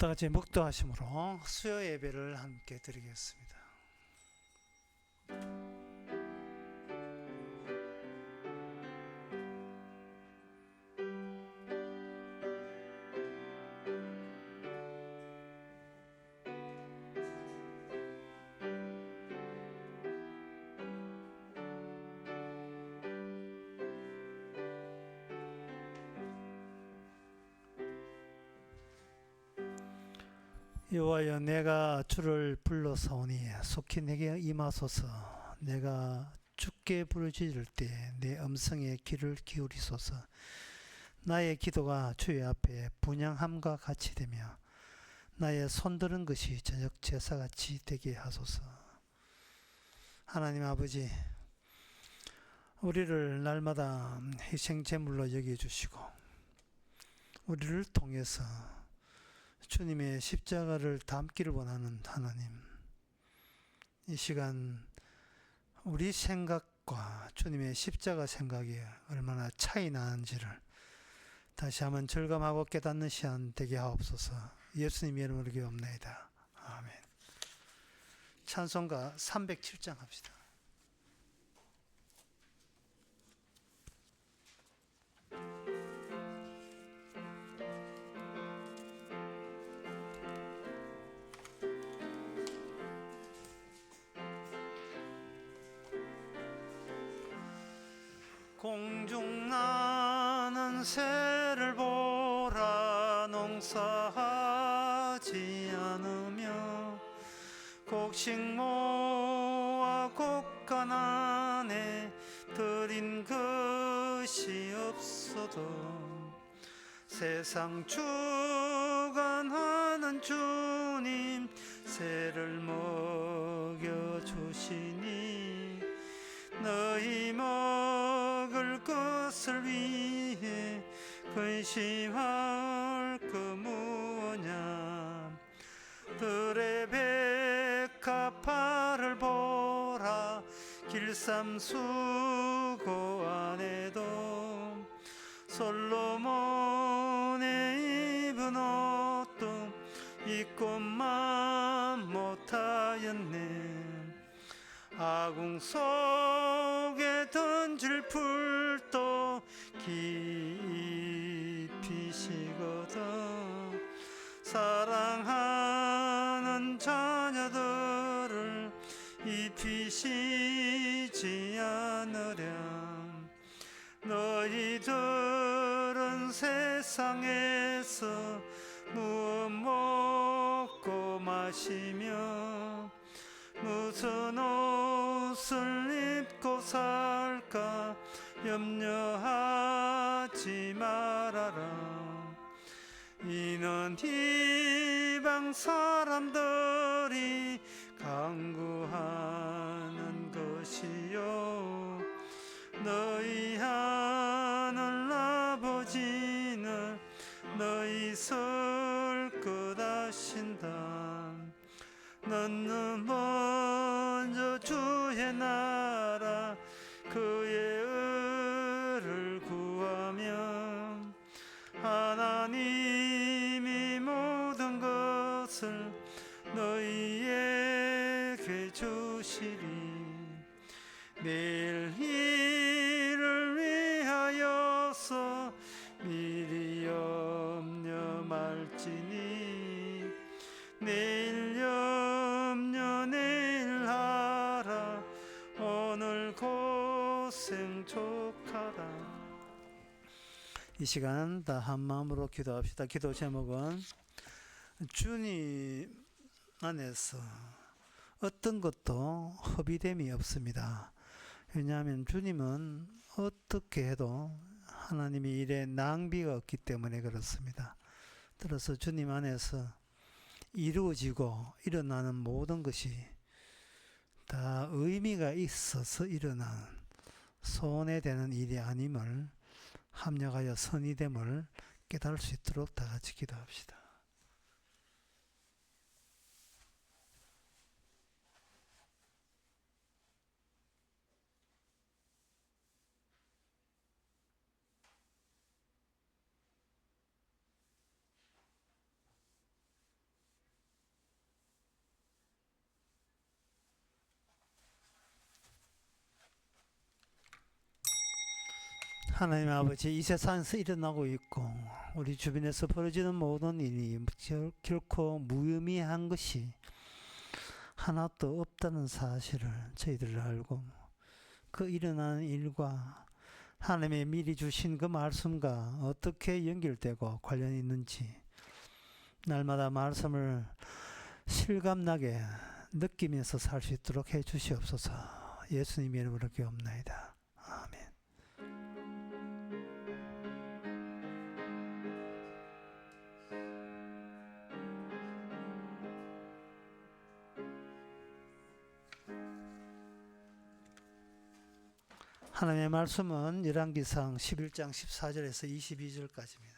다 같이 묵도하심으로 수요 예배를 함께 드리겠습니다. 여호와여, 내가 주를 불러사오니 속히 내게 임하소서. 내가 주께 부르짖을 때 내 음성에 귀를 기울이소서. 나의 기도가 주의 앞에 분향함과 같이 되며 나의 손드는 것이 저녁 제사같이 되게 하소서. 하나님 아버지, 우리를 날마다 희생제물로 여겨주시고 우리를 통해서 주님의 십자가를 담기를 원하는 하나님, 이 시간 우리 생각과 주님의 십자가 생각이 얼마나 차이 나는지를 다시 한번 절감하고 깨닫는 시간 되게 하옵소서. 예수님 이름으로 기도합니다. 아멘. 찬송가 307장 합시다. 공중 나는 새를 보라. 농사하지 않으며 곡식 모아 곡간안에 들인 것이 없어도 세상 주관하는 주님 새를 먹여주시니 너희 먹을 것을 위해 근심할 그 무엇냐. 들의 백합화를 보라. 길쌈수고 안에도 솔로몬의 입은 옷도 입고만 못하였네. 아궁 속에 던질 풀도 깊이시거든. 사랑하는 자녀들을 입히시지 않으랴. 너희들은 세상에서 무엇 먹고 마시며 무슨 옷을 입고 살까 염려하지 말아라. 이는 이방 사람들이 간구하는 것이요 너희 하늘 아버지는 너희 설 것 아신다. 너는 먼저 주의 나라 그의 의를 구하면 하나님이 모든 것을 너희에게 주시리. 내일 일을 위하여서 미리 염려 말지니 내일 염려 내일 하라. 오늘 고생 족하라. 이 시간 다 한마음으로 기도합시다. 기도 제목은 주님 안에서 어떤 것도 허비됨이 없습니다. 왜냐하면 주님은 어떻게 해도 하나님이 일에 낭비가 없기 때문에 그렇습니다. 따라서 주님 안에서 이루어지고 일어나는 모든 것이 다 의미가 있어서 일어나는 손해되는 일이 아님을 합력하여 선의됨을 깨달을 수 있도록 다 같이 기도합시다. 하나님 아버지, 이 세상에서 일어나고 있고 우리 주변에서 벌어지는 모든 일이 결코 무의미한 것이 하나도 없다는 사실을 저희들 알고, 그 일어나는 일과 하나님의 미리 주신 그 말씀과 어떻게 연결되고 관련이 있는지 날마다 말씀을 실감나게 느끼면서 살 수 있도록 해 주시옵소서. 예수님 이름으로 기도합나이다. 아멘. 하나님의 말씀은 열왕기상 11장 14절에서 22절까지입니다.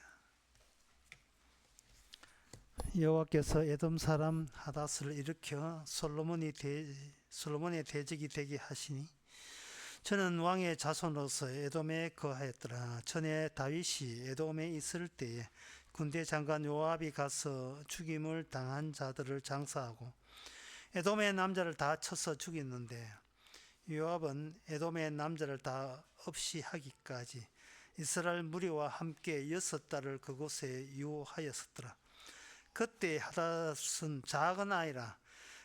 여호와께서 에돔 사람 하닷을 일으켜 솔로몬의 대적이 되게 하시니 저는 왕의 자손으로서 에돔에 거하였더라. 전에 다윗이 에돔에 있을 때에 군대 장관 요압이 가서 죽임을 당한 자들을 장사하고 에돔의 남자를 다 쳐서 죽였는데, 요압은 에돔의 남자를 다 없이 하기까지 이스라엘 무리와 함께 6달을 그곳에 유하였었더라. 그때 하닷은 작은 아이라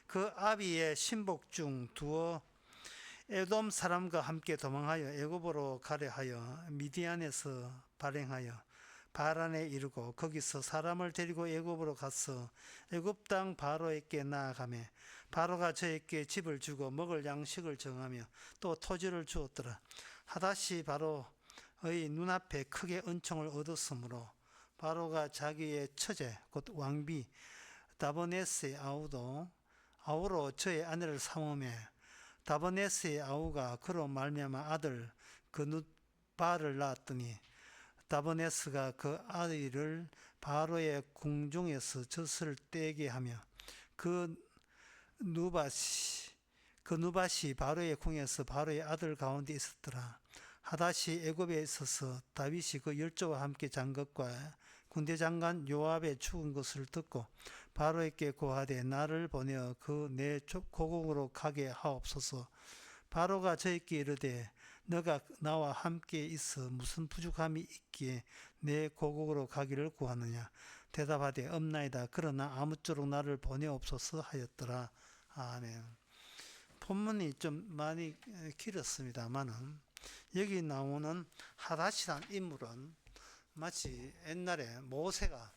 그 아비의 신복 중 두어 에돔 사람과 함께 도망하여 애굽으로 가려 하여 미디안에서 발행하여 바란에 이르고 거기서 사람을 데리고 애굽으로 가서 애굽 땅 바로에게 나아가매 바로가 저에게 집을 주고 먹을 양식을 정하며 또 토지를 주었더라. 하닷이 바로의 눈앞에 크게 은총을 얻었으므로 바로가 자기의 처제 곧 왕비 다보네스의 아우로 저의 아내를 삼으매 다보네스의 아우가 그로 말미암아 아들 그누바를 낳았더니 다보네스가 그 아들을 바로의 궁중에서 젖을 떼게 하며 그 누밧이 바로의 궁에서 바로의 아들 가운데 있었더라. 하닷이 애굽에 있어서 다윗이 그 열조와 함께 잔 것과 군대 장관 요압의 죽은 것을 듣고 바로에게 고하되 나를 보내어 그 내 고국으로 가게 하옵소서. 바로가 저에게 이르되 너가 나와 함께 있어 무슨 부족함이 있기에 내 고국으로 가기를 구하느냐. 대답하되 없나이다. 그러나 아무쪼록 나를 보내옵소서 하였더라. 아멘. 본문이 좀 많이 길었습니다만은 여기 나오는 하닷이라는 인물은 마치 옛날에 모세가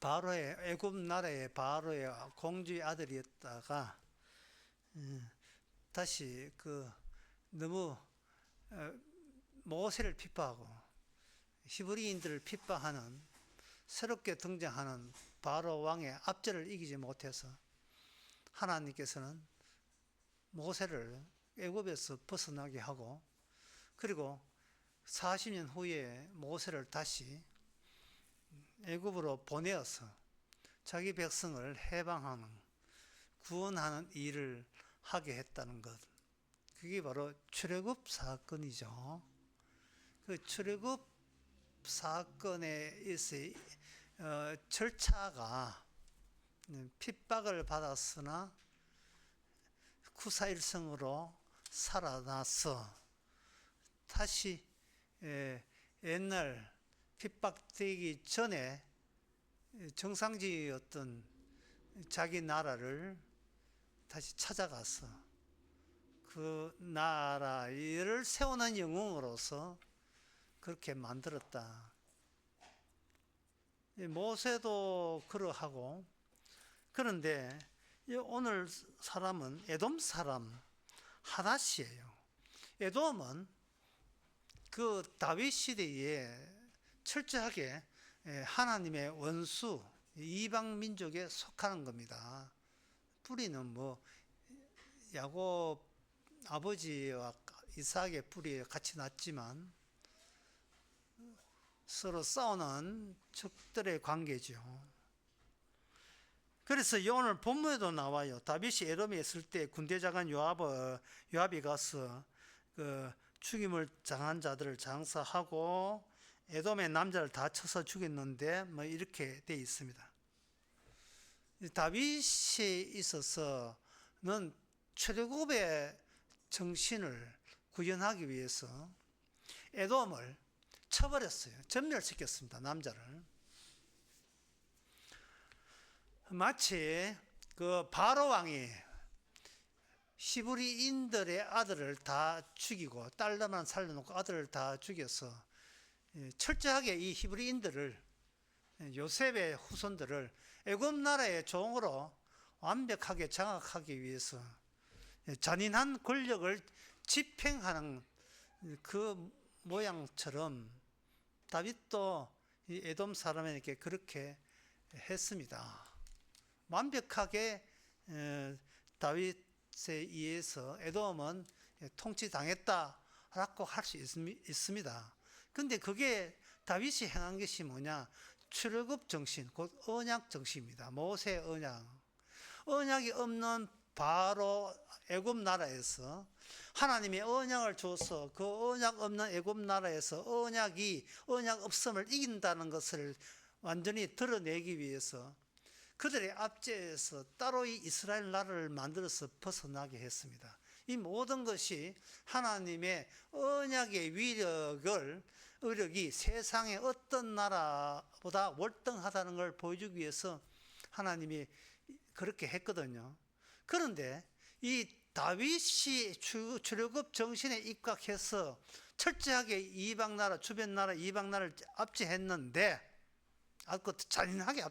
바로의 애굽 나라의 바로의 공주의 아들이었다가 다시 너무 모세를 핍박하고 히브리인들을 핍박하는 새롭게 등장하는 바로 왕의 압제를 이기지 못해서 하나님께서는 모세를 애굽에서 벗어나게 하고, 그리고 40년 후에 모세를 다시 애굽으로 보내어서 자기 백성을 해방하는, 구원하는 일을 하게 했다는 것. 그게 바로 출애굽 사건이죠. 그 출애굽 사건에 있어 절차가 핍박을 받았으나 구사일성으로 살아나서 다시 옛날 핍박되기 전에 정상지였던 자기 나라를 다시 찾아가서 그 나라를 세우는 영웅으로서 그렇게 만들었다. 모세도 그러하고, 그런데 오늘 사람은 에돔 사람 하닷이에요. 에돔은 그 다윗 시대에 철저하게 하나님의 원수 이방 민족에 속하는 겁니다. 뿌리는 야곱 아버지와 이삭의 뿌리에 같이 났지만 서로 싸우는 적들의 관계죠. 그래서 오늘 본문에도 나와요. 다윗이 에돔에 있을 때 군대장관 요압이 가서 그 죽임을 당한 자들을 장사하고 에돔의 남자를 다 쳐서 죽였는데 이렇게 돼 있습니다. 다윗에 있어서는 출애굽의 정신을 구현하기 위해서 에돔을 쳐버렸어요. 전멸시켰습니다. 남자를. 마치 그 바로 왕이 히브리인들의 아들을 다 죽이고 딸들만 살려놓고 아들을 다 죽여서 철저하게 이 히브리인들을, 요셉의 후손들을 애굽 나라의 종으로 완벽하게 장악하기 위해서 잔인한 권력을 집행하는 그 모양처럼 다윗도 이 에돔 사람에게 그렇게 했습니다. 완벽하게 다윗에 의해서 에돔은 통치당했다라고 할 수 있습니다. 근데 그게 다윗이 행한 것이 뭐냐? 출애굽 정신, 곧 언약 정신입니다. 모세 언약. 언약이 없는 바로 애굽 나라에서 하나님이 언약을 줘서 그 언약 없는 애굽 나라에서 언약 없음을 이긴다는 것을 완전히 드러내기 위해서 그들의 압제에서 따로 이 이스라엘 나라를 만들어서 벗어나게 했습니다. 이 모든 것이 하나님의 언약의 위력이 세상의 어떤 나라보다 월등하다는 걸 보여주기 위해서 하나님이 그렇게 했거든요. 그런데 이 다윗이 출애굽 정신에 입각해서 철저하게 주변 나라 이방 나라를 압제했는데, 아주 잔인하게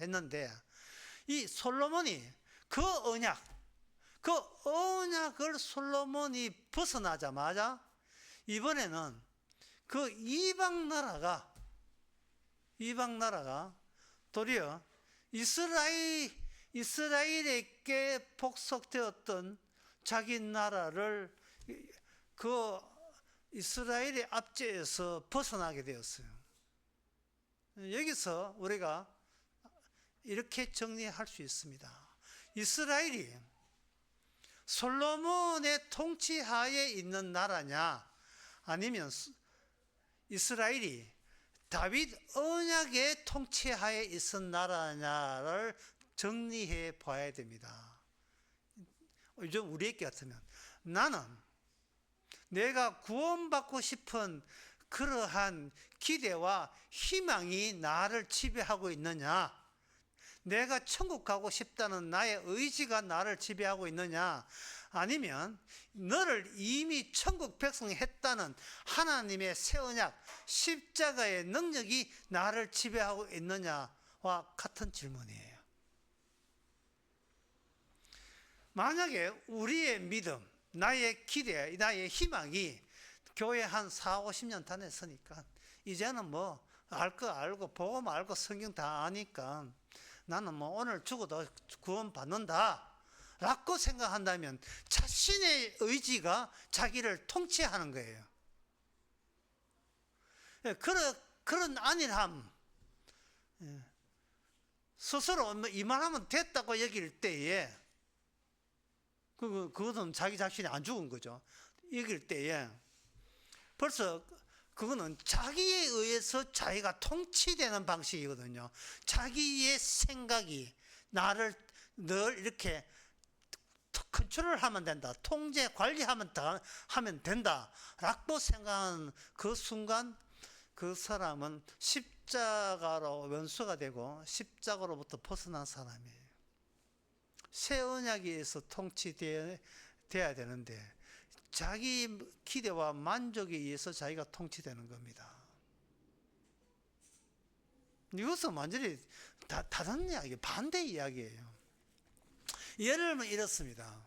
했는데, 이 솔로몬이 그 언약을 솔로몬이 벗어나자마자 이번에는 그 이방 나라가 도리어 이스라엘에게 복속되었던 자기 나라를 그 이스라엘의 압제에서 벗어나게 되었어요. 여기서 우리가 이렇게 정리할 수 있습니다. 이스라엘이 솔로몬의 통치하에 있는 나라냐, 아니면 이스라엘이 다윗 언약의 통치하에 있은 나라냐를 정리해 봐야 됩니다. 요즘 우리에게 같으면 나는 내가 구원받고 싶은 그러한 기대와 희망이 나를 지배하고 있느냐, 내가 천국 가고 싶다는 나의 의지가 나를 지배하고 있느냐, 아니면 너를 이미 천국 백성이 했다는 하나님의 새 언약 십자가의 능력이 나를 지배하고 있느냐와 같은 질문이에요. 만약에 우리의 믿음, 나의 기대, 나의 희망이 교회 한 4, 50년 다녔으니까 이제는 뭐 알 거 알고 복음 알고 성경 다 아니까 나는 뭐 오늘 죽어도 구원 받는다 라고 생각한다면 자신의 의지가 자기를 통치하는 거예요. 그런 안일함, 스스로 이만하면 됐다고 여길 때에, 그거는 자기 자신이 안 죽은 거죠. 여길 때에 벌써 그거는 자기에 의해서 자기가 통치되는 방식이거든요. 자기의 생각이 나를 늘 이렇게 컨트롤하면 된다, 통제 관리하면 된다라고 생각하는 그 순간 그 사람은 십자가로 원수가 되고 십자가로부터 벗어난 사람이에요. 새 언약에 의해서 통치되어야 되는데 자기 기대와 만족에 의해서 자기가 통치되는 겁니다. 이것은 완전히 다른 이야기, 반대 이야기예요. 예를 들면 이렇습니다.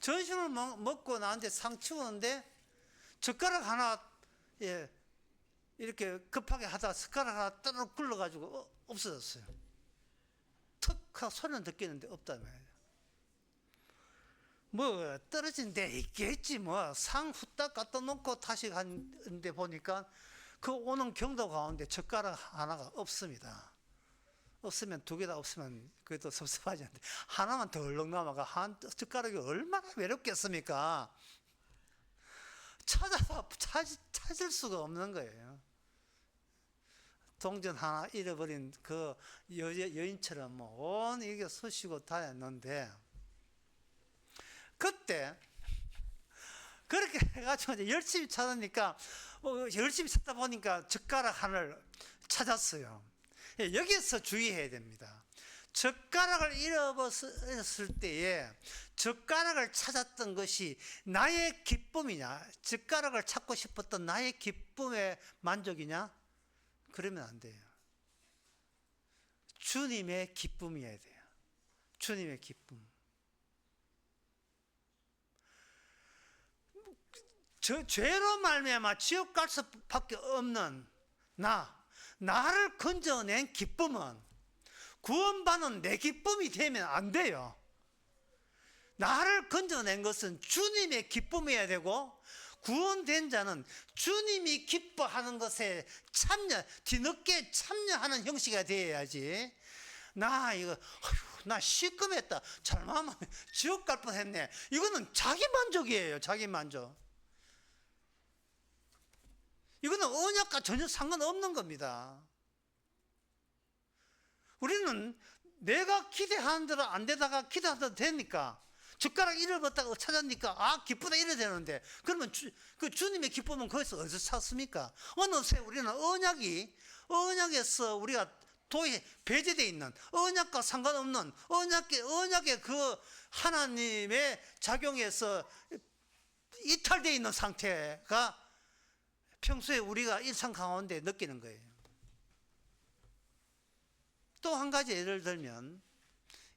점심을 먹고 나한테 상 치우는데 젓가락 하나, 이렇게 급하게 하다가 숟가락 하나 떠르륵 굴러가지고 없어졌어요. 툭 하고 소리는 듣겠는데 없단 말이에요. 뭐 떨어진 데 있겠지, 뭐 상 후딱 갖다 놓고 다시 갔는데 보니까 그 오는 경도 가운데 젓가락 하나가 없습니다. 없으면 두 개 다 없으면 그래도 섭섭하지 않는데 하나만 더 얼렁 남아가 한 젓가락이 얼마나 외롭겠습니까? 찾을 수가 없는 거예요. 동전 하나 잃어버린 그 여인처럼 뭐 온 이게 쑤시고 다녔는데, 그때 그렇게 해가지고 이제 열심히 찾으니까 열심히 찾다 보니까 젓가락 하나를 찾았어요. 예, 여기서 주의해야 됩니다. 젓가락을 잃어버렸을 때에 젓가락을 찾았던 것이 나의 기쁨이냐, 젓가락을 찾고 싶었던 나의 기쁨의 만족이냐? 그러면 안 돼요. 주님의 기쁨이어야 돼요. 주님의 기쁨. 죄로 말미암아 지옥 갈 수밖에 없는 나를 건져낸 기쁨은 구원받은 내 기쁨이 되면 안 돼요. 나를 건져낸 것은 주님의 기쁨이어야 되고, 구원된 자는 주님이 기뻐하는 것에 뒤늦게 참여하는 형식이 되어야지. 나 시큼했다, 잘못하면 지옥 갈 뻔했네, 이거는 자기 만족이에요. 자기 만족. 이거는 언약과 전혀 상관없는 겁니다. 우리는 내가 기대하는 대로 안 되다가 기대하는 대로 되니까, 젓가락 잃어버렸다가 찾았니까 기쁘다 이래 되는데, 그러면 그 주님의 기쁨은 거기서 어디서 찾습니까? 어느새 우리는 언약에서 우리가 배제되어 있는, 언약과 상관없는 언약의 그 하나님의 작용에서 이탈되어 있는 상태가 평소에 우리가 일상 가운데 느끼는 거예요. 또 한 가지 예를 들면,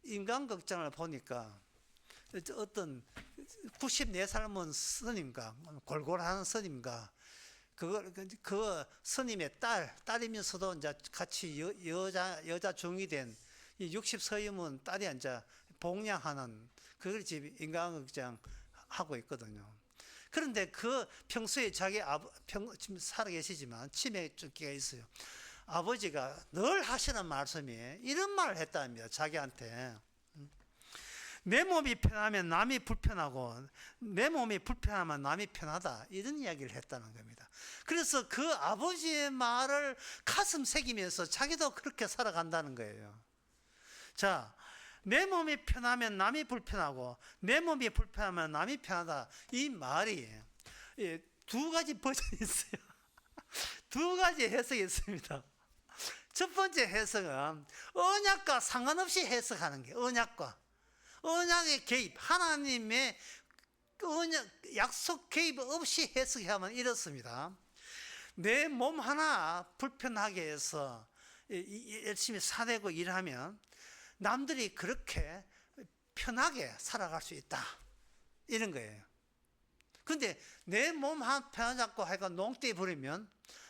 인간극장을 보니까 어떤 94살 먹은 스님과, 골골하는 스님과, 그 스님의 딸이면서도 이제 같이 여자 종이 된 60서임은 딸이 이제 복양하는, 그걸 지금 인간극장 하고 있거든요. 그런데 그 평소에 지금 살아계시지만 치매기가 있어요. 아버지가 늘 하시는 말씀이 이런 말을 했답니다. 자기한테. 내 몸이 편하면 남이 불편하고, 내 몸이 불편하면 남이 편하다, 이런 이야기를 했다는 겁니다. 그래서 그 아버지의 말을 가슴 새기면서 자기도 그렇게 살아간다는 거예요. 자, 내 몸이 편하면 남이 불편하고, 내 몸이 불편하면 남이 편하다, 이 말이 두 가지 버전이 있어요. 두 가지 해석이 있습니다. 첫 번째 해석은 언약과 상관없이 해석하는 게, 언약의 개입, 하나님의 언약, 약속 개입 없이 해석하면 이렇습니다. 내 몸 하나 불편하게 해서 열심히 사대고 일하면 남들이 그렇게 편하게 살아갈 수 있다, 이런 거예요. 근데 내 몸 하나 편하자고 하니까 농떼 부리면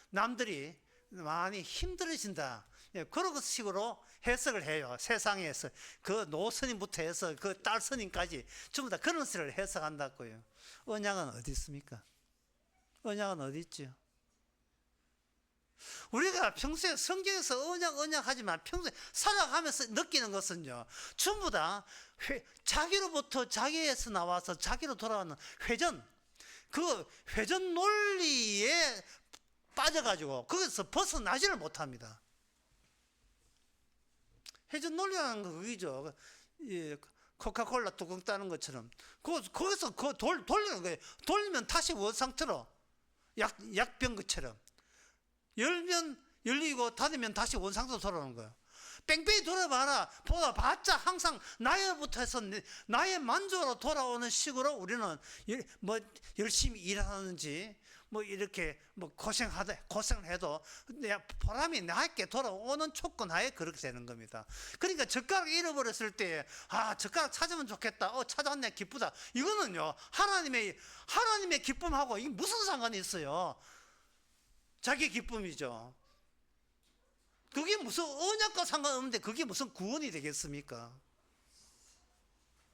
남들이 많이 힘들어진다, 그런 식으로 해석을 해요. 세상에서 그 노스님부터 해서 그 딸스님까지 전부 다 그런 식으로 해석한다고요. 언약은 어디 있습니까? 언약은 어디 있죠? 우리가 평소에 성경에서 언약 하지만 평소에 살아가면서 느끼는 것은요, 전부 다 자기로부터, 자기에서 나와서 자기로 돌아가는 그 회전 논리에 빠져가지고 거기서 벗어나지를 못합니다. 회전 논리라는 거 그거죠. 코카콜라 뚜껑 따는 것처럼 거기서 돌리는 거예요. 돌리면 다시 원상태로, 약병 것처럼 열면 열리고 닫으면 다시 원상태로 돌아오는 거예요. 뺑뺑이 돌아봐라, 봤자 항상 나에부터 해서 나의 만족으로 돌아오는 식으로 우리는 열심히 일하는지 이렇게 고생을 해도 보람이 나에게 돌아오는 조건하에 그렇게 되는 겁니다. 그러니까 젓가락 잃어버렸을 때 젓가락 찾으면 좋겠다, 찾았네, 기쁘다, 이거는요 하나님의 기쁨하고 이게 무슨 상관이 있어요? 자기 기쁨이죠. 그게 무슨 언약과 상관없는데 그게 무슨 구원이 되겠습니까?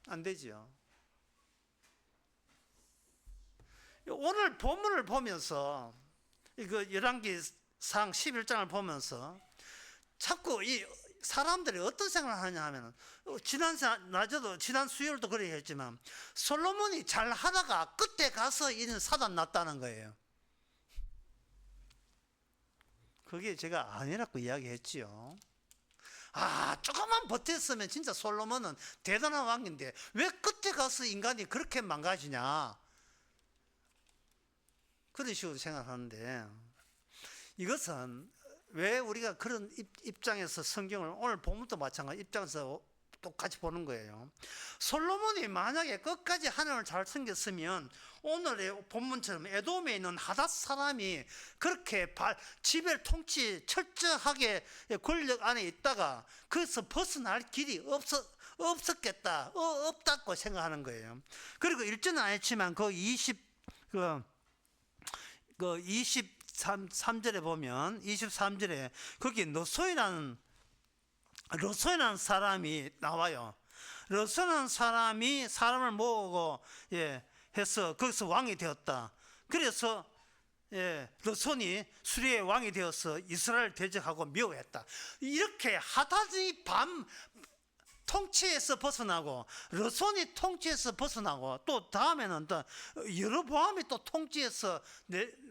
안 되죠. 오늘 본문을 보면서, 이거 열왕기상 11장을 보면서 자꾸 이 사람들이 어떤 생각을 하냐 하면, 지난 수요일도 그래 했지만 솔로몬이 잘 하다가 끝에 가서 이런 사단 났다는 거예요. 그게 제가 아니라고 이야기했지요. 조금만 버텼으면 진짜 솔로몬은 대단한 왕인데 왜 끝에 가서 인간이 그렇게 망가지냐? 그런 식으로 생각하는데, 이것은 왜 우리가 그런 입장에서 성경을, 오늘 본문도 마찬가지 입장에서 똑같이 보는 거예요. 솔로몬이 만약에 끝까지 하나님을 잘 섬겼으면 오늘의 본문처럼 에돔에 있는 하닷 사람이 그렇게 지벨 통치 철저하게 권력 안에 있다가 거기서 벗어날 길이 없었겠다, 없다고 생각하는 거예요. 그리고 일전은 안 했지만 그 23절에 보면, 23절에 거기 르소이라는 사람이 나와요. 르소이라는 사람이 사람을 모으고 해서 거기서 왕이 되었다. 그래서 르손이 수리의 왕이 되어서 이스라엘 대적하고 미워했다. 이렇게 하닷이 통치에서 벗어나고, 르손이 통치에서 벗어나고, 또 다음에는 또 여로보암이 또 통치에서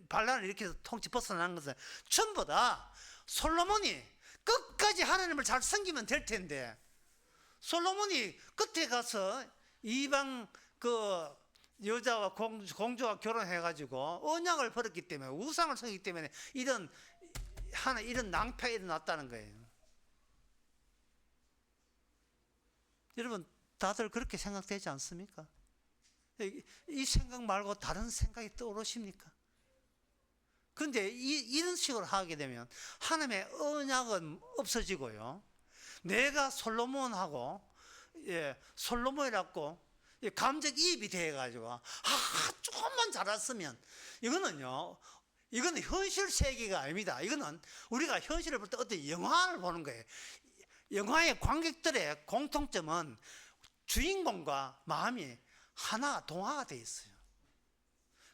반란을 일으켜서 통치 벗어나는 것은 전부 다 솔로몬이 끝까지 하나님을 잘 섬기면 될 텐데, 솔로몬이 끝에 가서 이방 여자와 공주와 결혼해가지고 언약을 버렸기 때문에, 우상을 섬기기 때문에 이런 낭패가 일어났다는 거예요. 여러분, 다들 그렇게 생각되지 않습니까? 이 생각 말고 다른 생각이 떠오르십니까? 그런데 이런 식으로 하게 되면 하나님의 언약은 없어지고요, 내가 솔로몬이라고 감정이입이 돼가지고 조금만 잘했으면, 이거는 현실 세계가 아닙니다. 이거는 우리가 현실을 볼 때 어떤 영화를 보는 거예요. 영화의 관객들의 공통점은 주인공과 마음이 하나, 동화가 돼 있어요.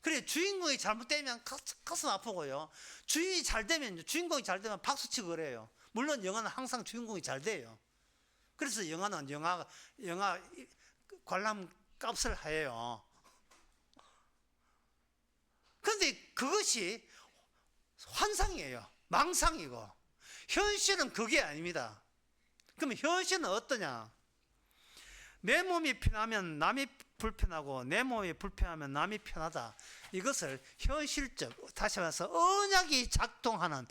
그래, 주인공이 잘못되면 가슴 아프고요, 주인공이 잘 되면 박수치고 그래요. 물론 영화는 항상 주인공이 잘 돼요. 그래서 영화는 영화 관람 값을 해요. 그런데 그것이 환상이에요. 망상이고, 현실은 그게 아닙니다. 그럼 현실은 어떠냐? 내 몸이 편하면 남이 불편하고, 내 몸이 불편하면 남이 편하다. 이것을 현실적, 다시 말해서 언약이 작용하는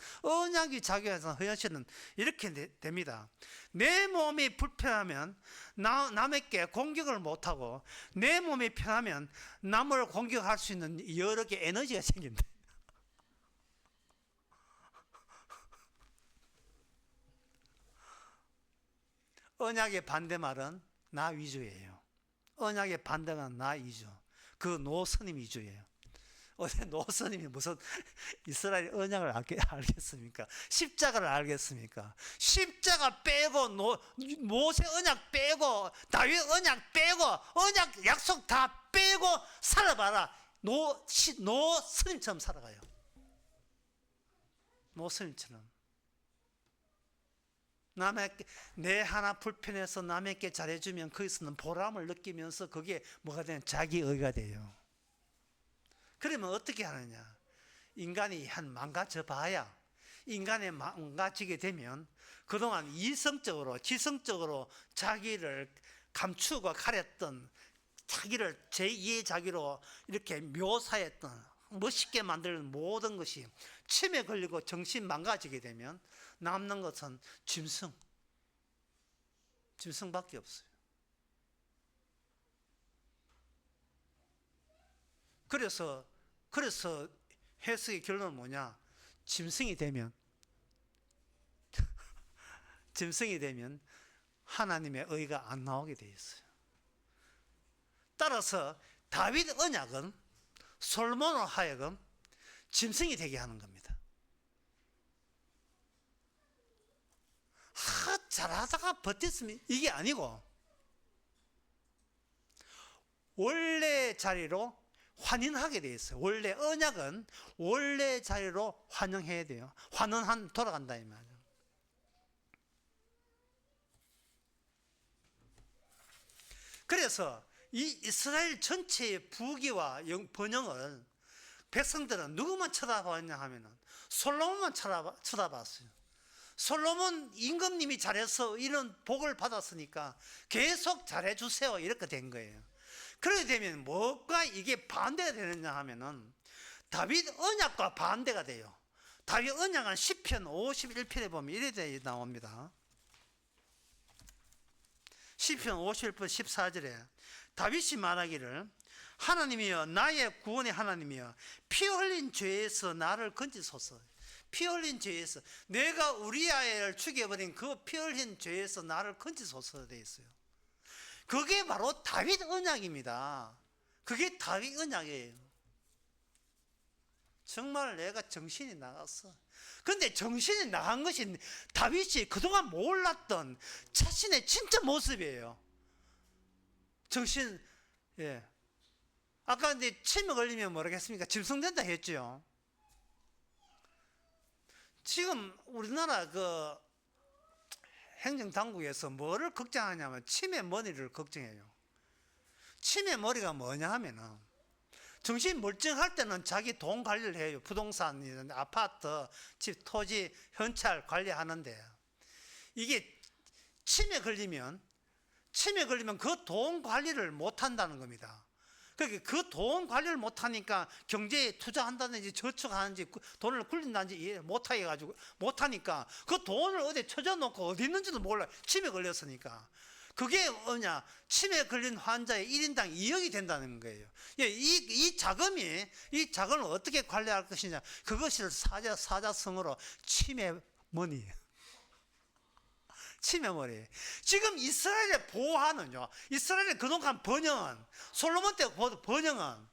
현실은 이렇게 됩니다. 내 몸이 불편하면 남에게 공격을 못하고, 내 몸이 편하면 남을 공격할 수 있는 여러 개 에너지가 생긴다. 언약의 반대말은 나 위주예요. 언약의 반대말은 나 위주. 그 노스님 위주예요. 어제 노스님이 무슨 이스라엘 언약을 알겠습니까? 십자가를 알겠습니까? 십자가 빼고, 모세 언약 빼고, 다윗 언약 빼고, 언약 약속 다 빼고 살아봐라. 노스님처럼 살아가요. 노스님처럼. 내 하나 불편해서 남에게 잘해주면 거기서는 보람을 느끼면서 그게 뭐가 되냐? 자기의가 돼요. 그러면 어떻게 하느냐? 인간이 망가져 봐야, 인간이 망가지게 되면 그동안 이성적으로, 지성적으로 자기를 감추고 가렸던, 자기를 제2의 자기로 이렇게 묘사했던, 멋있게 만드는 모든 것이 치매 걸리고 정신 망가지게 되면 남는 것은 짐승밖에 없어요. 그래서 해석의 결론은 뭐냐? 짐승이 되면 하나님의 의가 안 나오게 되어 있어요. 따라서 다윗 언약은 솔로몬으로 하여금 짐승이 되게 하는 겁니다. 잘하다가 버텼으면 이게 아니고, 원래 자리로 환원하게 되어 있어요. 원래 언약은 원래 자리로 환영해야 돼요. 돌아간다 이 말이에요. 그래서 이 이스라엘 전체의 부귀와 번영을 백성들은 누구만 쳐다봤냐 하면은 솔로몬만 쳐다봤어요. 솔로몬 임금님이 잘해서 이런 복을 받았으니까 계속 잘해주세요, 이렇게 된 거예요. 그렇게 되면 뭐가 이게 반대가 되느냐 하면은, 다윗 언약과 반대가 돼요. 다윗 언약은 시편 51편에 보면 이래 나옵니다. 시편 51편 14절에 다윗이 말하기를 하나님이여 나의 구원의 하나님이여 피 흘린 죄에서 나를 건지소서. 피 흘린 죄에서, 내가 우리아를 죽여버린 그 피 흘린 죄에서 나를 건지소서 되어 있어요. 그게 바로 다윗 언약입니다. 그게 다윗 언약이에요. 정말 내가 정신이 나갔어. 근데 정신이 나간 것이 다윗이 그동안 몰랐던 자신의 진짜 모습이에요. 예. 아까 근데 치매 걸리면 뭐라겠습니까? 짐승된다 했죠. 지금 우리나라 그 행정당국에서 뭐를 걱정하냐면 치매 머리를 걱정해요. 치매 머리가 뭐냐 하면은 정신 멀쩡할 때는 자기 돈 관리를 해요. 부동산, 아파트, 집, 토지, 현찰 관리하는데 이게 치매 걸리면 그 돈 관리를 못 한다는 겁니다. 그러니까 그 돈 관리를 못 하니까 경제에 투자한다든지 저축하는지 돈을 굴린다든지 못 하니까 그 돈을 어디 쳐져놓고 어디 있는지도 몰라요. 치매 걸렸으니까. 그게 뭐냐? 치매 걸린 환자의 1인당 2억이 된다는 거예요. 이 자금을 어떻게 관리할 것이냐? 그것을 사자성어로 치매머니. 치매머리. 지금 이스라엘의 보호하는요. 이스라엘의 그동안 번영은, 솔로몬 때 번영은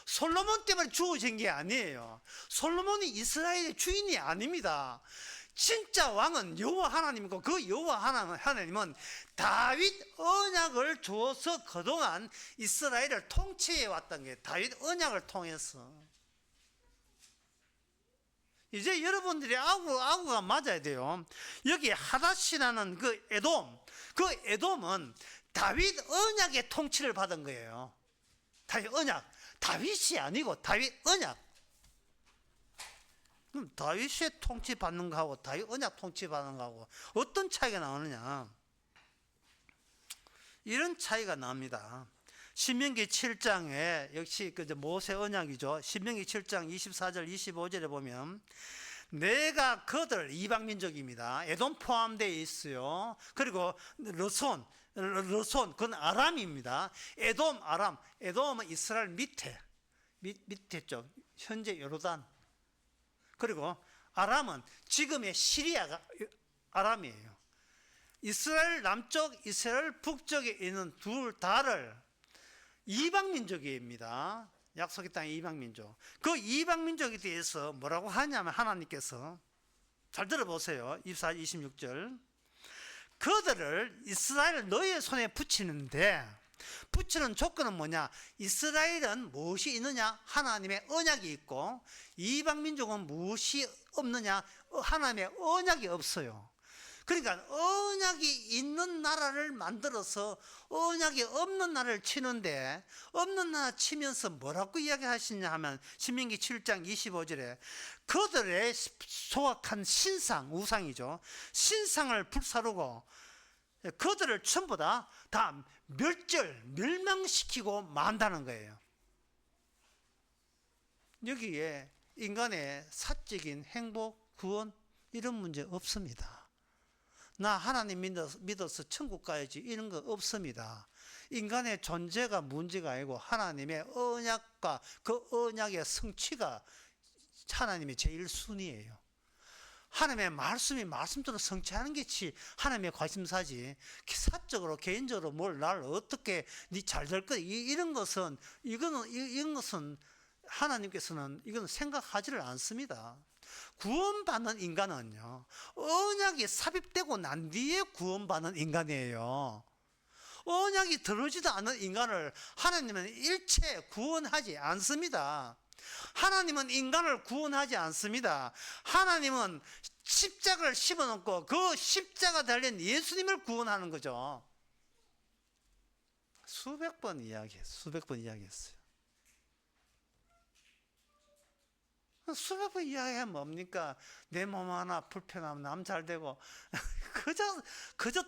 솔로몬 때문에 주어진 게 아니에요. 솔로몬이 이스라엘의 주인이 아닙니다. 진짜 왕은 여호와 하나님이고 그 여호와 하나님은 다윗 언약을 주어서 그동안 이스라엘을 통치해 왔던 게 다윗 언약을 통해서. 이제 여러분들이 아구가 맞아야 돼요. 여기 하닷이라는 그 에돔은 다윗 언약의 통치를 받은 거예요. 다윗 언약. 다윗이 아니고 다윗 언약. 그럼 다윗의 통치 받는 거하고 다윗 언약 통치 받는 거하고 어떤 차이가 나오느냐? 이런 차이가 납니다. 신명기 7장에 역시 그 모세 언약이죠. 신명기 7장 24절 25절에 보면 내가 그들 이방 민족입니다. 에돔 포함되어 있어요. 그리고 르손 그건 아람입니다. 에돔 아람. 에돔은 이스라엘 밑에 쪽 현재 요르단. 그리고 아람은 지금의 시리아가 아람이에요. 이스라엘 남쪽, 이스라엘 북쪽에 있는 둘 다를 이방민족입니다. 약속의 땅의 이방민족. 그 이방민족에 대해서 뭐라고 하냐면 하나님께서 잘 들어보세요. 24, 26절. 그들을 이스라엘 너의 손에 붙이는데 붙이는 조건은 뭐냐? 이스라엘은 무엇이 있느냐? 하나님의 언약이 있고 이방민족은 무엇이 없느냐? 하나님의 언약이 없어요. 그러니까 언약이 있는 나라를 만들어서 언약이 없는 나라를 치는데 없는 나라 치면서 뭐라고 이야기하시냐 하면 신명기 7장 25절에 그들의 소악한 신상, 우상이죠. 신상을 불사르고 그들을 전부 다 멸망시키고 만다는 거예요. 여기에 인간의 사적인 행복, 구원 이런 문제 없습니다. 나 하나님 믿어서 천국 가야지 이런 거 없습니다. 인간의 존재가 문제가 아니고 하나님의 언약과 그 언약의 성취가 하나님의 제일 순위예요. 하나님의 말씀이 말씀대로 성취하는 게 하나님의 관심사지. 사적으로 개인적으로 뭘 날 어떻게 네 잘 될 거야 이런 것은 하나님께서는 이건 생각하지를 않습니다. 구원받는 인간은요, 언약이 삽입되고 난 뒤에 구원받는 인간이에요. 언약이 들어지도 않는 인간을 하나님은 일체 구원하지 않습니다. 하나님은 인간을 구원하지 않습니다. 하나님은 십자가를 씹어놓고 그 십자가 달린 예수님을 구원하는 거죠. 수백 번 이야기했어요. 수백 번 이야기하면 뭡니까? 내 몸 하나 불편하면 남 잘 되고 그저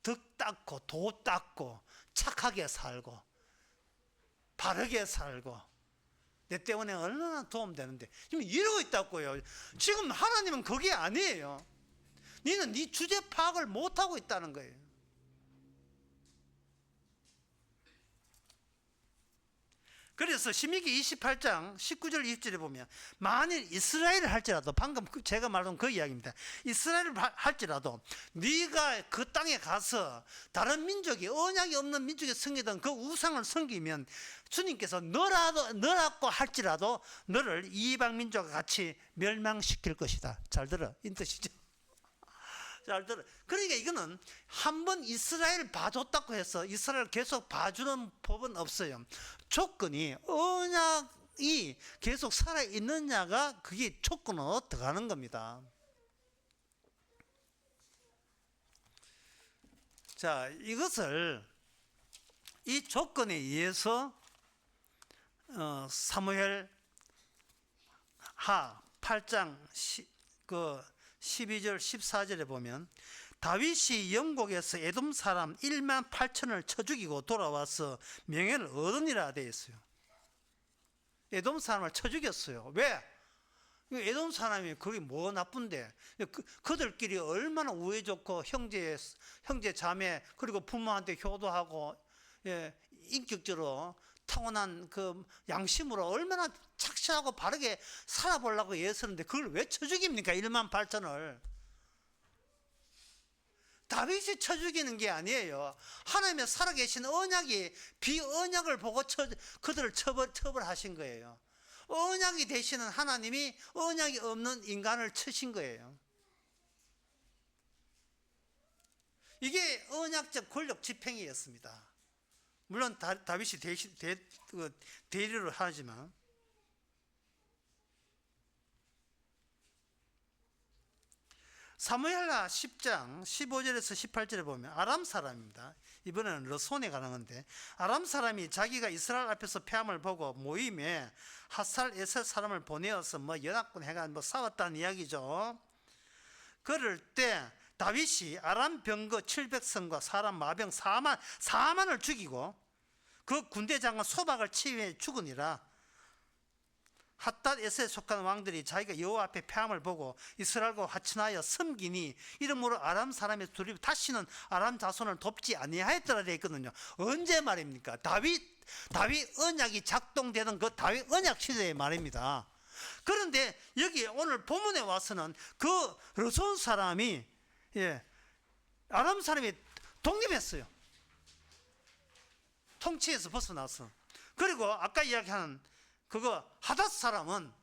덕 닦고 도 닦고 착하게 살고 바르게 살고 내 때문에 얼마나 도움되는데. 지금 이러고 있다고요. 지금 하나님은 그게 아니에요. 너는 네 주제 파악을 못하고 있다는 거예요. 그래서 신명기 28장 19절 20절에 보면 만일 이스라엘을 할지라도, 방금 제가 말한 그 이야기입니다. 이스라엘을 할지라도 네가 그 땅에 가서 다른 민족이, 언약이 없는 민족이 섬기던 그 우상을 섬기면 주님께서 너라고 할지라도 너를 이방 민족과 같이 멸망시킬 것이다. 잘 들어, 이 뜻이죠. 잘 들어. 그러니까 이거는 한번 이스라엘 봐줬다고 해서 이스라엘 계속 봐주는 법은 없어요. 조건이, 언약이 계속 살아있느냐가 그게 조건으로 들어가는 겁니다. 자, 이것을 이 조건에 의해서 사무엘 하 8장 12절 14절에 보면 다윗이 영국에서 에돔 사람 1만 8천을 쳐 죽이고 돌아와서 명예를 얻으니라 되어 있어요. 에돔 사람을 쳐 죽였어요. 왜? 에돔 사람이 그게 뭐 나쁜데, 그들끼리 얼마나 우애 좋고 형제 자매 그리고 부모한테 효도하고, 예, 인격적으로 타고난 그 양심으로 얼마나 착실하고 바르게 살아보려고 애쓰는데 그걸 왜 쳐 죽입니까? 1만 8천을. 다윗이 쳐 죽이는 게 아니에요. 하나님의 살아계신 언약이 비언약을 보고 그들을 처벌하신 거예요. 언약이 되시는 하나님이 언약이 없는 인간을 치신 거예요. 이게 언약적 권력 집행이었습니다. 물론 다윗이 대리를 하지만. 사무엘하 10장 15절에서 18절에 보면 아람 사람입니다. 이번에는 르손에 가는 건데, 아람 사람이 자기가 이스라엘 앞에서 패함을 보고 모임에 핫살 에셀 사람을 보내어서 연합군 해가 싸웠다는 이야기죠. 그럴 때 다윗이 아람 병거 700성과 사람 마병 4만을 죽이고 그 군대 장관 소박을 치유해 죽으니라. 핫닷 에셋에 속한 왕들이 자기가 여호와 앞에 패함을 보고 이스라엘과 화친하여 섬기니 이러므로 아람 사람의 두려움 다시는 아람 자손을 돕지 아니하였더라 되어 있거든요. 언제 말입니까? 다윗 언약이 작동되는 그 다윗 언약 시대의 말입니다. 그런데 여기 오늘 본문에 와서는 그 르손 사람이, 아람 사람이 독립했어요. 통치에서 벗어났어. 그리고 아까 이야기한 그거 하닷 사람은,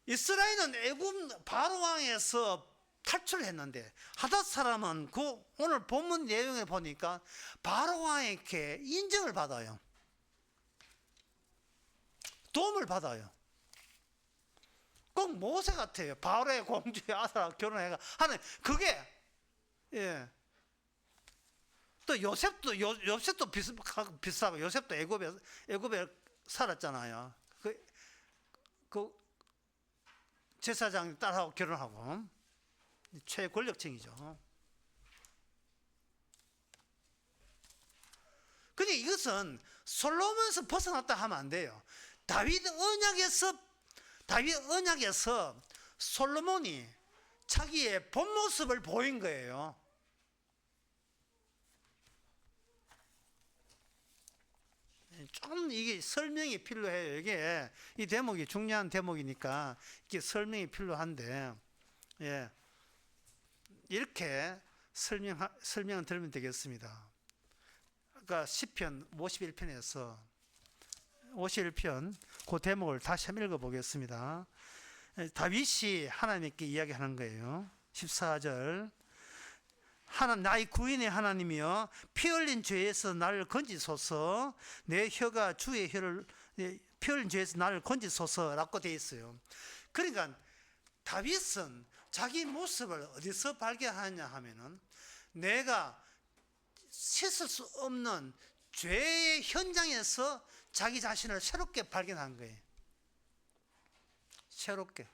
이스라엘은 애굽 바로 왕에서 탈출했는데 하닷 사람은 그 오늘 본문 내용에 보니까 바로 왕에게 인정을 받아요. 도움을 받아요. 꼭 모세 같아요. 바로의 공주의 아들하고 결혼해가 하는 그게, 또 요셉도 비슷하고 요셉도 애굽에 살았잖아요. 그 제사장 딸하고 결혼하고 최권력층이죠. 근데 이것은 솔로몬에서 벗어났다 하면 안 돼요. 다윗 언약에서 솔로몬이 자기의 본 모습을 보인 거예요. 좀 이게 설명이 필요해요. 이게 이 대목이 중요한 대목이니까 이게 설명이 필요한데, 이렇게 설명을 들으면 되겠습니다. 아까 시편 51편에서 51편 그 대목을 다시 한번 읽어보겠습니다. 다윗이 하나님께 이야기하는 거예요. 14절 나의 구인의 하나님이여 피 흘린 죄에서 나를 건지소서, 내 혀가 주의 혀를 피 흘린 죄에서 나를 건지소서라고 되어 있어요. 그러니까 다윗은 자기 모습을 어디서 발견하냐 하면은 내가 씻을 수 없는 죄의 현장에서 자기 자신을 새롭게 발견한 거예요. 새롭게.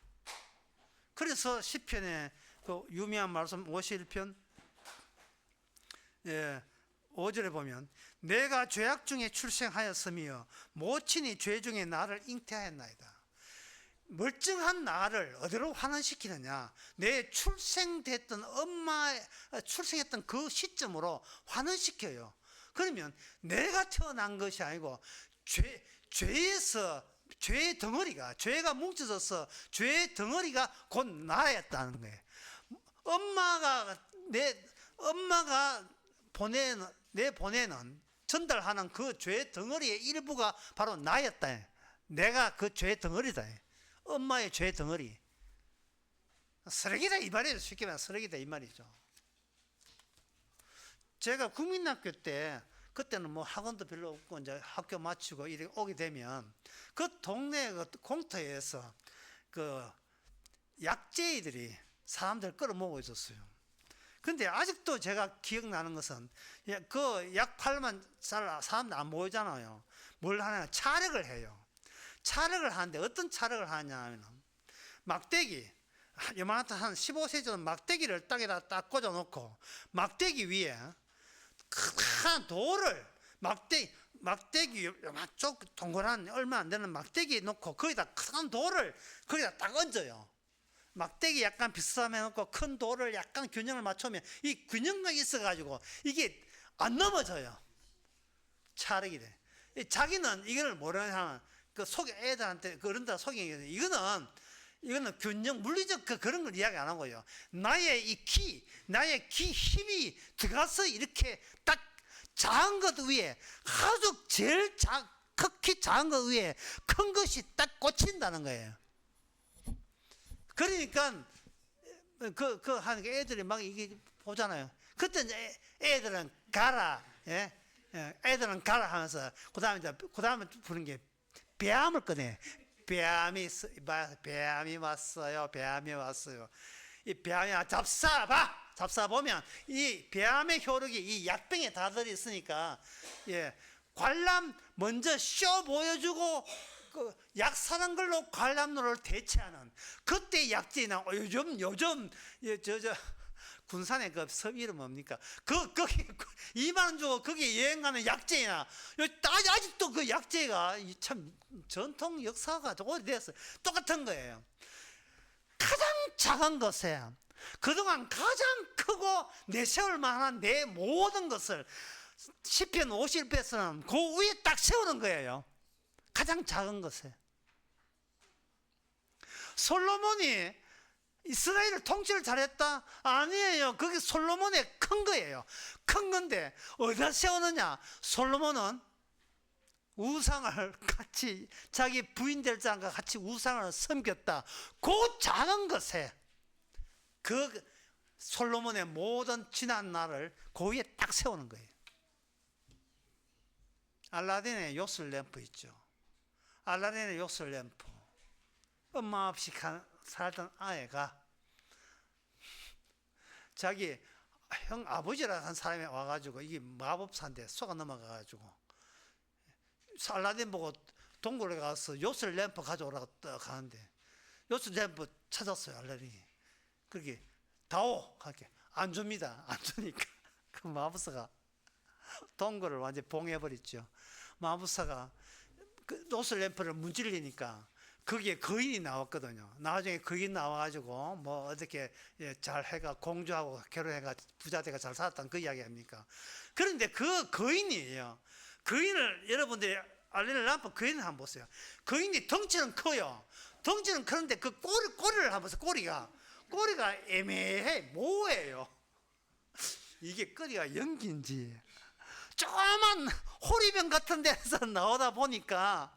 그래서 시편에 그 유명한 말씀 51편 5절에 보면 내가 죄악 중에 출생하였으며 모친이 죄 중에 나를 잉태하였나이다. 멀쩡한 나를 어디로 환원시키느냐? 내 출생됐던 출생했던 그 시점으로 환원시켜요. 그러면 내가 태어난 것이 아니고 죄의 덩어리가, 죄가 뭉쳐져서 죄의 덩어리가 곧 나였다는 거예요. 엄마가 보내는 전달하는 그 죄의 덩어리의 일부가 바로 나였다. 내가 그 죄의 덩어리다. 엄마의 죄의 덩어리. 쓰레기다 이 말이죠. 쉽게 말하면 쓰레기다 이 말이죠. 제가 국민학교 때, 그때는 뭐 학원도 별로 없고 이제 학교 마치고 이렇게 오게 되면 그 동네 그 공터에서 그 약재이들이 사람들 끌어모으고 있었어요. 근데 아직도 제가 기억나는 것은 그 약 팔면 잘 사람들 안 모이잖아요. 뭘 하냐? 차력을 해요. 차력을 하는데 어떤 차력을 하냐 하면 막대기, 요만한 한 15cm 정도 막대기를 땅에다 딱 꽂아놓고 막대기 위에 큰 돌을 막대기 요만쪽 동그란 얼마 안 되는 막대기 놓고 거기다 큰 돌을 거기다 딱 얹어요. 막대기 약간 비슷하게 놓고 큰 돌을 약간 균형을 맞추면 이 균형감이 있어가지고 이게 안 넘어져요. 차력이 돼. 자기는 이걸 모르는 그 속에 애들한테 그런다 속에 이거는 균형 물리적 그런 걸 이야기 안 하고요. 나의 나의 힘이 들어가서 이렇게 딱 작은 것 위에 아주 제일 극히 작은 것 위에 큰 것이 딱 꽂힌다는 거예요. 그러니까 하는 게 애들이 막 이게 보잖아요. 그때 이제 애들은 가라, 애들은 가라 하면서 그다음에 부른 게 뱀을 꺼내. 뱀이 왔어요. 이 뱀이 잡사 보면 이 뱀의 효력이 이 약병에 다 들어 있으니까 관람 먼저 쇼 보여주고 그 약 사는 걸로 관람료를 대체하는 그때 약재나 요즘 군산에 그 섬 이름 뭡니까? 거기 2만 원 주고 거기 여행 가는 약재나 아직도 그 약재가 참 전통 역사가 오래됐어요. 똑같은 거예요. 가장 작은 것에 그동안 가장 크고 내세울 만한 내 모든 것을 시편 51편에서는 그 위에 딱 세우는 거예요. 가장 작은 것에. 솔로몬이 이스라엘을 통치를 잘했다? 아니에요. 그게 솔로몬의 큰 거예요. 큰 건데 어디다 세우느냐? 솔로몬은 우상을 같이 자기 부인 될 자과 같이 우상을 섬겼다. 그 작은 것에 그 솔로몬의 모든 지난 날을 그 위에 딱 세우는 거예요. 알라딘의 요술 램프 있죠. 알라딘의 요술 램프. 엄마 없이 살던 아이가 자기 형 아버지라는 사람이 와가지고 이게 마법사인데 속아 넘어가가지고 알라딘 보고 동굴에 가서 요술 램프 가져오라고 가는데 요술 램프 찾았어요. 알라딘이. 그렇게 다오 하게 안 줍니다. 안 주니까 그 마법사가 동굴을 완전히 봉해버렸죠. 마법사가 그 요술 램프를 문질리니까 거기에 거인이 나왔거든요. 나중에 거인 나와가지고 뭐 어떻게 잘 해가 공주하고 결혼해가 부자대가 잘 살았다는 그 이야기 아닙니까? 그런데 그 거인이에요. 거인을 여러분들이 알리는 람프 거인을 한번 보세요. 거인이 덩치는 커요. 덩치는 크는데 그 꼬리를 한번 보세요. 꼬리가 애매해 모호해요. 이게 꼬리가 연기인지 조그만 호리병 같은 데서 나오다 보니까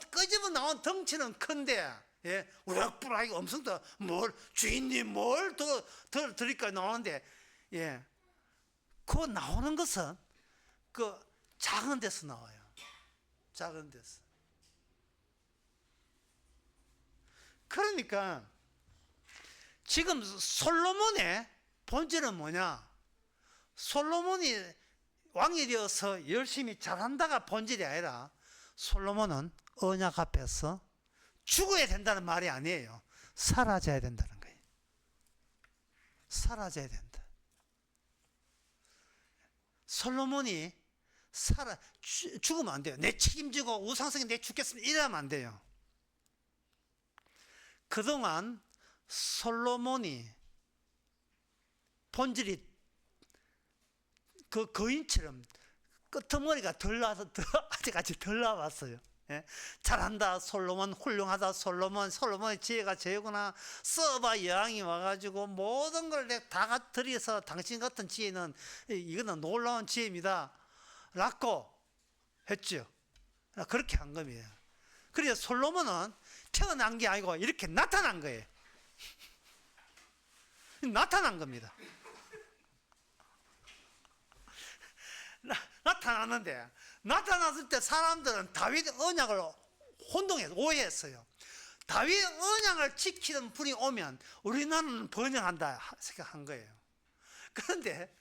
끄집어 나온 덩치는 큰데 우락부락하게 엄청 주인님 뭘 더 드릴까 나오는데 그 나오는 것은 그 작은 데서 나와요. 작은 데서. 그러니까 지금 솔로몬의 본질은 뭐냐? 솔로몬이 왕이 되어서 열심히 잘한다가 본질이 아니라 솔로몬은 언약 앞에서 죽어야 된다는 말이 아니에요. 사라져야 된다는 거예요. 사라져야 된다. 솔로몬이 죽으면 안 돼요. 내 책임지고 우상성에 내 죽겠습니다 이러면 안 돼요. 그동안 솔로몬이 본질이 그 거인처럼 끄트머리가 아직까지 덜 나왔어요. 예? 잘한다 솔로몬, 훌륭하다 솔로몬의 지혜가 제구나, 써봐 여왕이 와가지고 모든 걸 다 들여서 당신 같은 지혜는 이거는 놀라운 지혜입니다 라고 했죠. 그렇게 한 겁니다. 그래서 솔로몬은 태어난 게 아니고 이렇게 나타난 거예요. 나타난 겁니다. 나타났는데, 나타났을 때 사람들은 다윗 언약을 혼동해서 오해했어요. 다윗 언약을 지키는 분이 오면 우리나라는 번영한다 생각한 거예요. 그런데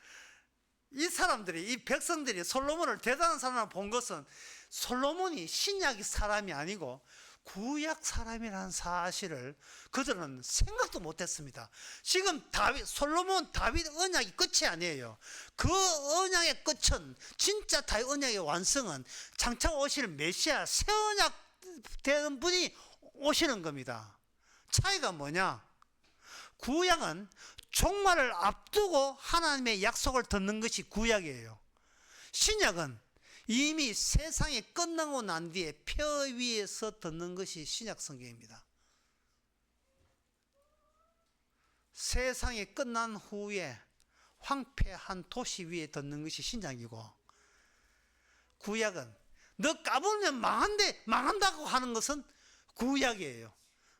이 사람들이, 이 백성들이 솔로몬을 대단한 사람으로 본 것은 솔로몬이 신약의 사람이 아니고 구약 사람이라는 사실을 그들은 생각도 못했습니다. 지금 솔로몬 다윗 언약이 끝이 아니에요. 그 언약의 끝은, 진짜 다윗 언약의 완성은 장차 오실 메시아 새 언약 되는 분이 오시는 겁니다. 차이가 뭐냐? 구약은 종말을 앞두고 하나님의 약속을 듣는 것이 구약이에요. 신약은 이미 세상이 끝나고 난 뒤에 표 위에서 듣는 것이 신약 성경입니다. 세상이 끝난 후에 황폐한 도시 위에 듣는 것이 신약이고, 구약은 너 까불면 망한다고 하는 것은 구약이에요.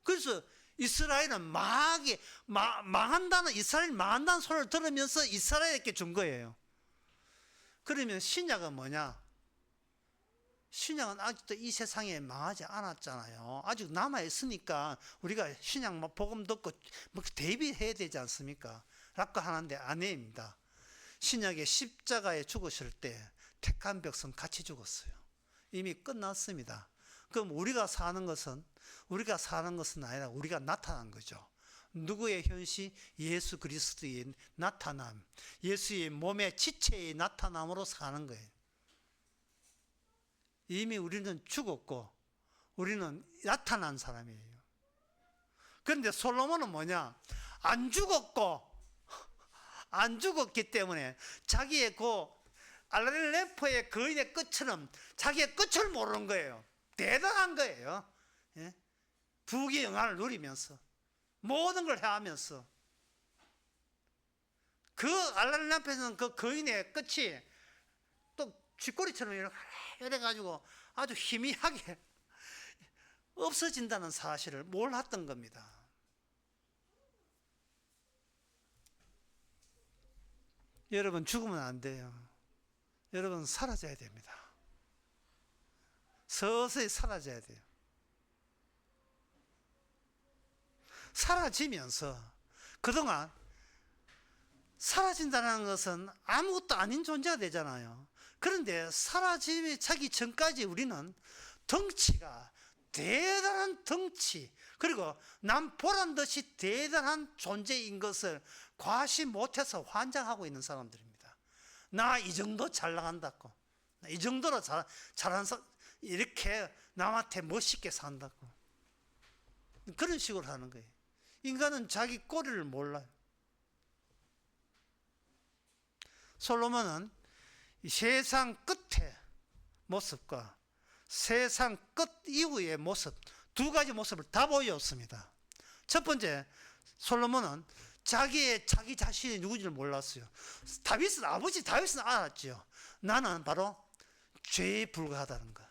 그래서 이스라엘은 이스라엘 망한다는 소리를 들으면서 이스라엘에게 준 거예요. 그러면 신약은 뭐냐? 신약은 아직도 이 세상에 망하지 않았잖아요. 아직 남아있으니까 우리가 신약 복음 듣고 대비해야 되지 않습니까? 라고 하는데 아닙니다. 신약의 십자가에 죽으실 때 택한 백성 같이 죽었어요. 이미 끝났습니다. 그럼 우리가 사는 것은 아니라 우리가 나타난 거죠. 누구의 현시? 예수 그리스도의 나타남, 예수의 몸의 지체의 나타남으로 사는 거예요. 이미 우리는 죽었고 우리는 나타난 사람이에요. 그런데 솔로몬은 뭐냐? 안 죽었기 때문에 자기의 그 알렐레포의 거인의 끝처럼 자기의 끝을 모르는 거예요. 대단한 거예요. 예? 부귀 영화를 누리면서 모든 걸 해하면서 그 알렐레포에서는 그 거인의 끝이 또 쥐꼬리처럼 이래가지고 아주 희미하게 없어진다는 사실을 몰랐던 겁니다. 여러분, 죽으면 안 돼요. 여러분, 사라져야 됩니다. 서서히 사라져야 돼요. 사라지면서, 그동안 사라진다는 것은 아무것도 아닌 존재가 되잖아요. 그런데 사라지기 전까지 우리는 덩치가 대단한 덩치, 그리고 남 보란 듯이 대단한 존재인 것을 과시 못해서 환장하고 있는 사람들입니다. 나 이 정도 잘 나간다고, 이 정도로 잘한 이렇게 남한테 멋있게 산다고, 그런 식으로 하는 거예요. 인간은 자기 꼬리를 몰라요. 솔로몬은 세상 끝의 모습과 세상 끝 이후의 모습, 두 가지 모습을 다 보여줬습니다. 첫 번째, 솔로몬은 자기 자신이 누군지를 몰랐어요. 아버지 다윗은 알았죠. 나는 바로 죄에 불과하다는 것,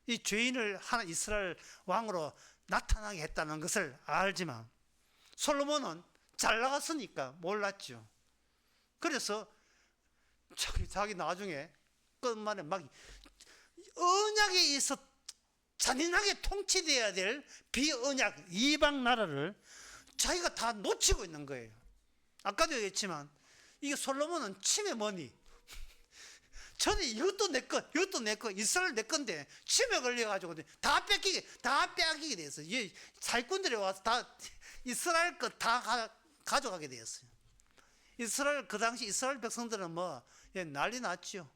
이 죄인을 이스라엘 왕으로 나타나게 했다는 것을 알지만 솔로몬은 잘 나갔으니까 몰랐죠. 그래서 자기 나중에 끝말에 막 언약에 의해서 잔인하게 통치되어야 될 비언약 이방 나라를 자기가 다 놓치고 있는 거예요. 아까도 얘기했지만 이게 솔로몬은 침해머니, 저는 이것도 내 것, 이것도 내 것, 이스라엘 내 건데 침해 걸려가지고 다 빼앗기게 됐어요. 사기꾼들이 와서 다 이스라엘 것 다 가져가게 되었어요. 그 당시 이스라엘 백성들은 뭐 난리 났죠.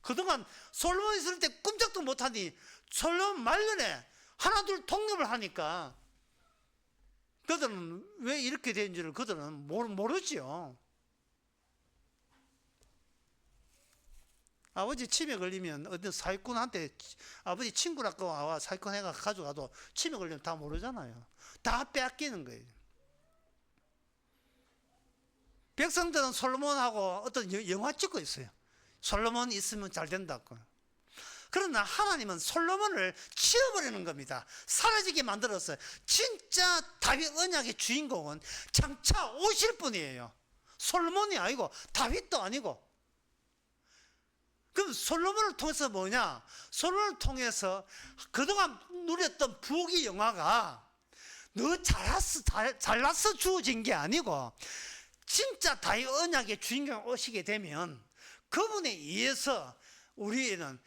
그동안 솔로몬 있을 때 꼼짝도 못하니 솔로몬 말년에 하나둘 독립을 하니까 그들은 왜 이렇게 된지를 그들은 모르지요. 아버지 치매 걸리면 어떤 사기꾼한테 아버지 친구라고 와 사기꾼 해가 가져가도 치매 걸리면 다 모르잖아요. 다 빼앗기는 거예요. 백성들은 솔로몬하고 어떤 영화 찍고 있어요. 솔로몬 있으면 잘 된다고. 그러나 하나님은 솔로몬을 치워버리는 겁니다. 사라지게 만들었어요. 진짜 다윗 언약의 주인공은 장차 오실 분이에요. 솔로몬이 아니고 다윗도 아니고. 그럼 솔로몬을 통해서 뭐냐? 솔로몬을 통해서 그동안 누렸던 부귀 영화가 너 잘났어 주어진 게 아니고 진짜 다윗 언약의 주인공 오시게 되면 그분에 의해서 우리는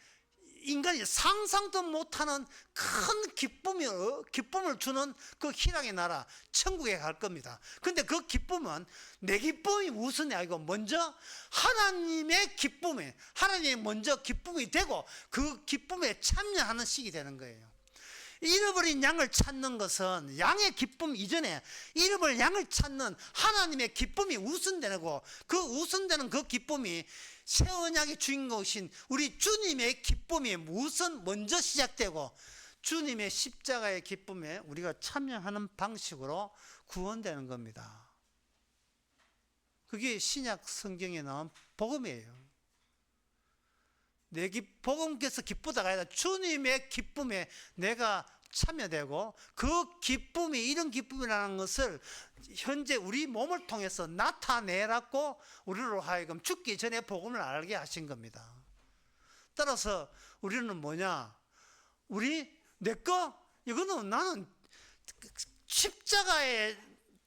인간이 상상도 못하는 큰 기쁨을 주는 그 희락의 나라 천국에 갈 겁니다. 근데 그 기쁨은 내 기쁨이 우선이 아니고 먼저 하나님의 기쁨에 하나님이 먼저 기쁨이 되고 그 기쁨에 참여하는 시기 되는 거예요. 잃어버린 양을 찾는 것은 양의 기쁨 이전에 잃어버린 양을 찾는 하나님의 기쁨이 우선되고 그 우선되는 그 기쁨이 새 언약의 주인공이신 우리 주님의 기쁨이 우선 먼저 시작되고 주님의 십자가의 기쁨에 우리가 참여하는 방식으로 구원되는 겁니다. 그게 신약 성경에 나온 복음이에요. 복음께서 기쁘다가 아니라 주님의 기쁨에 내가 참여되고 그 기쁨이 이런 기쁨이라는 것을 현재 우리 몸을 통해서 나타내라고 우리로 하여금 죽기 전에 복음을 알게 하신 겁니다. 따라서 우리는 뭐냐? 이거는 나는 십자가에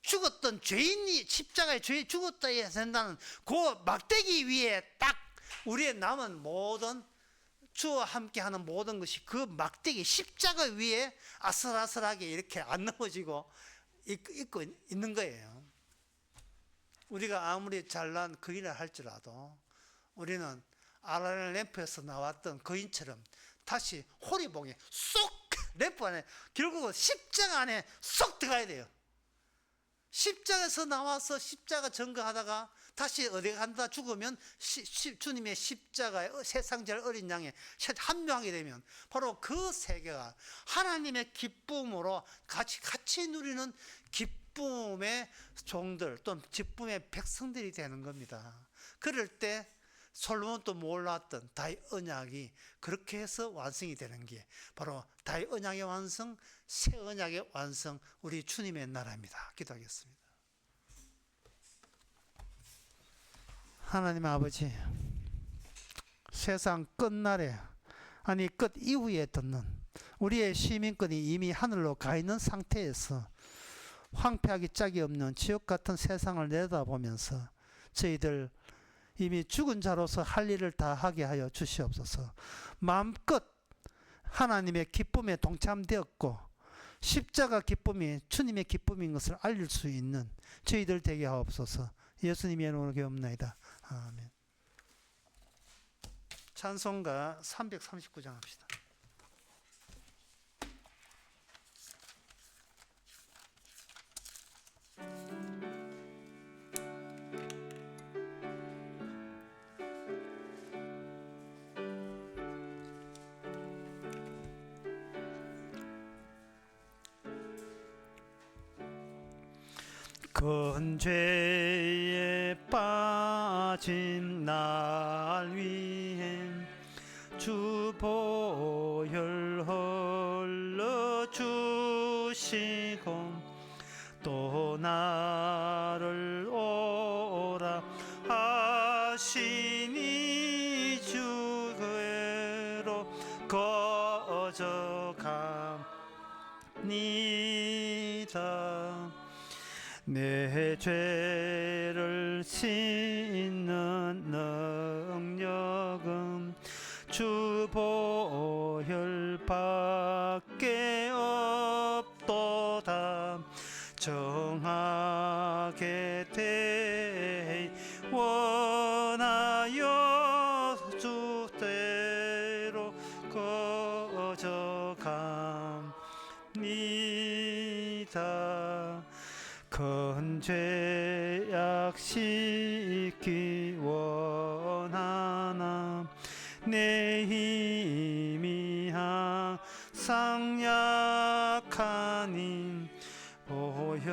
죽었던 죄인이 십자가에 죄 죽었다 해야 된다는 그 막대기 위에 딱 우리의 남은 모든 주와 함께하는 모든 것이 그 막대기 십자가 위에 아슬아슬하게 이렇게 안 넘어지고 있고 있는 거예요. 우리가 아무리 잘난 거인을 할지라도 우리는 아라렐 램프에서 나왔던 거인처럼 다시 호리봉에 쏙 램프 안에 결국은 십자가 안에 쏙 들어가야 돼요. 십자가에서 나와서 십자가 전거하다가 다시 어디 간다 죽으면 주님의 십자가에 세상 제일 어린 양에 합류하게 되면 바로 그 세계가 하나님의 기쁨으로 같이 누리는 기쁨의 종들 또는 기쁨의 백성들이 되는 겁니다. 그럴 때 솔로몬도 몰랐던 다윗 언약이 그렇게 해서 완성이 되는 게 바로 다윗 언약의 완성, 새 언약의 완성, 우리 주님의 나라입니다. 기도하겠습니다. 하나님 아버지, 세상 끝날에 아니 끝 이후에 듣는 우리의 시민권이 이미 하늘로 가 있는 상태에서 황폐하기 짝이 없는 지옥 같은 세상을 내다보면서 저희들 이미 죽은 자로서 할 일을 다 하게 하여 주시옵소서. 마음껏 하나님의 기쁨에 동참되었고 십자가 기쁨이 주님의 기쁨인 것을 알릴 수 있는 저희들 되게 하옵소서. 예수님의 이름으로 기도합나이다. 아멘. 찬송가 339장 합시다. 큰 죄에 빠진 날 위해 주 보혈 흘러주시고 또 나를 오라 하시니 주 그로 거저갑니다. 내 죄를 씻는 능력은 주 보혈밖에 없도다. 정하게 죄악 씻기 원하나 내 힘이 항상 약하니 보혈의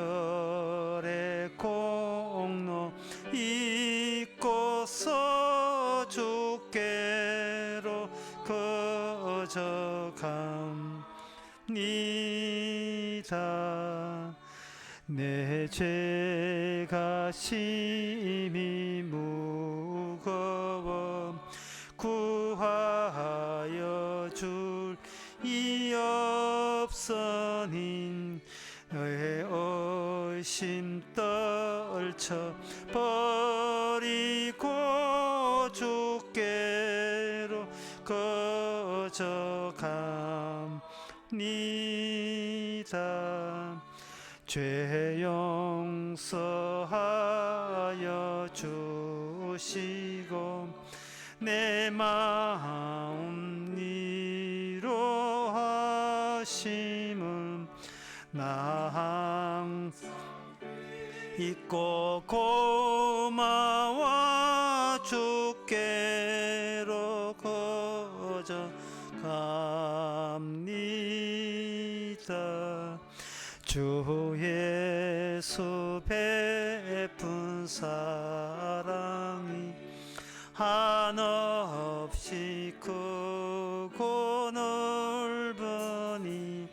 공로 잊고서 주께로 거저갑니다. 내 죄가 심히 무거워 구하여 줄 이 없으니 너의 의심 떨쳐 버리고 주께로 거저갑니다. 죄 용서하여 주시고 내 마음 위로하심은 나 잊고 고마워 주께로 거저갑니다. 주 예수 베푼 사랑이 한없이 크고 넓으니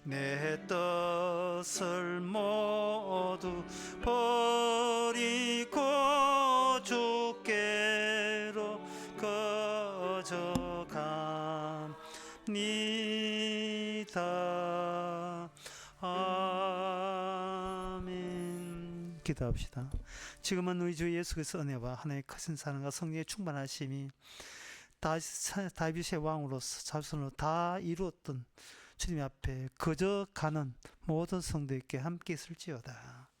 내 뜻을 모두 버리고 주께로 거저갑니다. 아멘. 기도합시다. 지금은 우리 주 예수 그리스도의 은혜와 하나님의 크신 사랑과 성령의 충만하심이 다윗의 왕으로서 자손으로 다 이루었던 주님 앞에 거저 가는 모든 성도에게 함께 있을지어다.